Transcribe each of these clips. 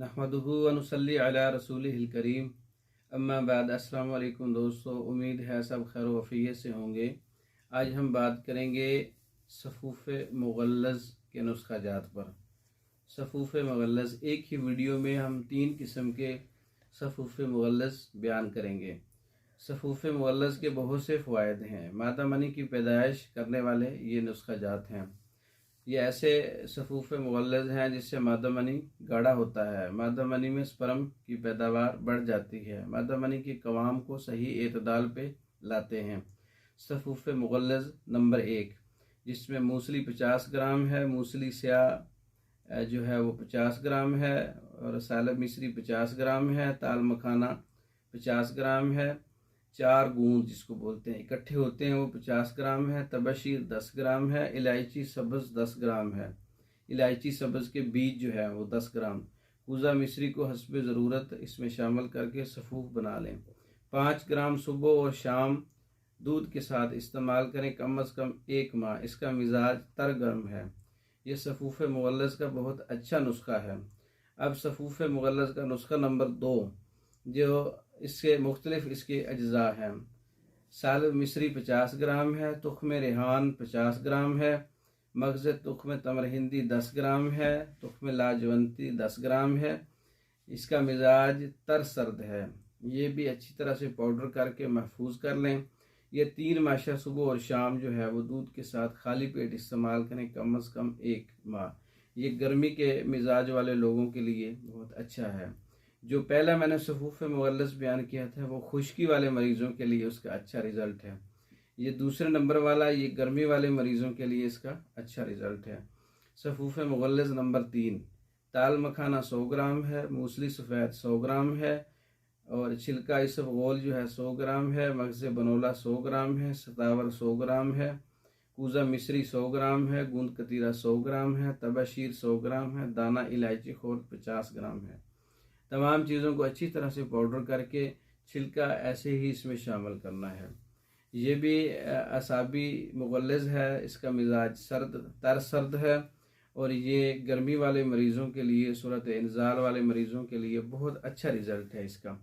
नहमदुहु व नुसल्ली अला रसूलिहिल करीम अम्मा बाद। अस्सलाम वालेकुम दोस्तों, उम्मीद है सब खैर वफ़ियत से होंगे। आज हम बात करेंगे सफ़ूफ़ मुग़ल्लज़ के नुस्ख़ा जात पर। सफ़ूफ़ मुग़ल्लज़, एक ही वीडियो में हम 3 किस्म के सफ़ूफ़ मुग़ल्लज़ बयान करेंगे। सफ़ूफ़ मुग़ल्लज़ के बहुत से फ़वाइद हैं। मादा मनी की पैदाइश करने वाले ये नुस्ख़ा जात हैं। ये ऐसे सफ़ूफ़ मुग़ल्लज़ हैं जिससे मादा मनी गाढ़ा होता है। मादा मनी में स्पर्म की पैदावार बढ़ जाती है। मादा मनी के कवाम को सही एतदाल पे लाते हैं। सफ़ूफ़ मुग़ल्लज़ नंबर 1, जिसमें मूसली 50 ग्राम है, मूसली स्याह जो है वो 50 ग्राम है, और सालब मिस्री 50 ग्राम है, ताल मखाना 50 ग्राम है, 4 गूंद जिसको बोलते हैं इकट्ठे होते हैं वो 50 ग्राम है, तबशीर 10 ग्राम है, इलायची सब्ज़ 10 ग्राम है, इलायची सब्ज़ के बीज जो है वो 10 ग्राम। कूज़ा मिस्री को हस्ब ज़रूरत इसमें शामिल करके सफ़ूफ़ बना लें। 5 ग्राम सुबह और शाम दूध के साथ इस्तेमाल करें, कम अज़ कम 1 माह। इसका मिजाज तर गर्म है। ये सफ़ूफ़ मुग़ल्लज़ का बहुत अच्छा नुस्खा है। अब सफ़ूफ़ मुग़ल्लज़ का नुस्खा नंबर 2, जो इसके मुख्तलिफ इसके अज्जा हैं। सालब मिस्री 50 ग्राम है, तुख्म रेहान 50 ग्राम है, मगज़ तुख्म तमर हिंदी 10 ग्राम है, तुख्म लाजवंती 10 ग्राम है। इसका मिजाज तर सर्द है। ये भी अच्छी तरह से पाउडर करके महफूज कर लें। ये 3 माशा सुबह और शाम जो है वो दूध के साथ खाली पेट इस्तेमाल करें, कम अज़ कम 1 माह। ये गर्मी के मिजाज वाले लोगों के लिए बहुत अच्छा है। जो पहला मैंने सफ़ूफ़ मुग़ल्लज़ बयान किया था वो खुश्की वाले मरीज़ों के लिए उसका अच्छा रिज़ल्ट है। ये दूसरे नंबर वाला ये गर्मी वाले मरीज़ों के लिए इसका अच्छा रिज़ल्ट है। सफ़ूफ़ मुग़ल्लज़ नंबर 3, ताल मखाना 100 ग्राम है, मूसली सफ़ेद 100 ग्राम है, और छिलका इसबगोल जो है 100 ग्राम है, मगज़ बनोला 100 ग्राम है, सतावर 100 ग्राम है, कूज़ा मिस्री 100 ग्राम है, गूंद कतीरा 100 ग्राम है, तबशीर 100 ग्राम है, दाना इलायची खोल 50 ग्राम है। तमाम चीज़ों को अच्छी तरह से पाउडर करके छिलका ऐसे ही इसमें शामिल करना है। ये भी असाबी मुग़ल्लज़ है। इसका मिजाज तर सर्द है, और ये गर्मी वाले मरीज़ों के लिए, सूरत इंज़ाल वाले मरीज़ों के लिए बहुत अच्छा रिज़ल्ट है इसका।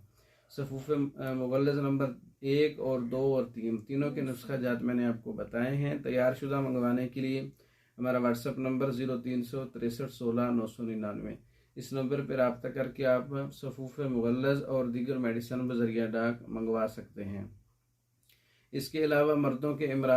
सफ़ूफ़ मुग़ल्लज़ नंबर 1 और 2 और 3 तीनों के नुस्खा जात मैंने आपको बताए हैं। तैयार शुदा मंगवाने के लिए हमारा व्हाट्सअप नंबर 0363 16 999। इस नंबर पर रब्ता करके आप सफ़ूफ़ मुग़ल्लज़ और दीगर मेडिसन बज़रिया डाक मंगवा सकते हैं। इसके अलावा मर्दों के इमराज़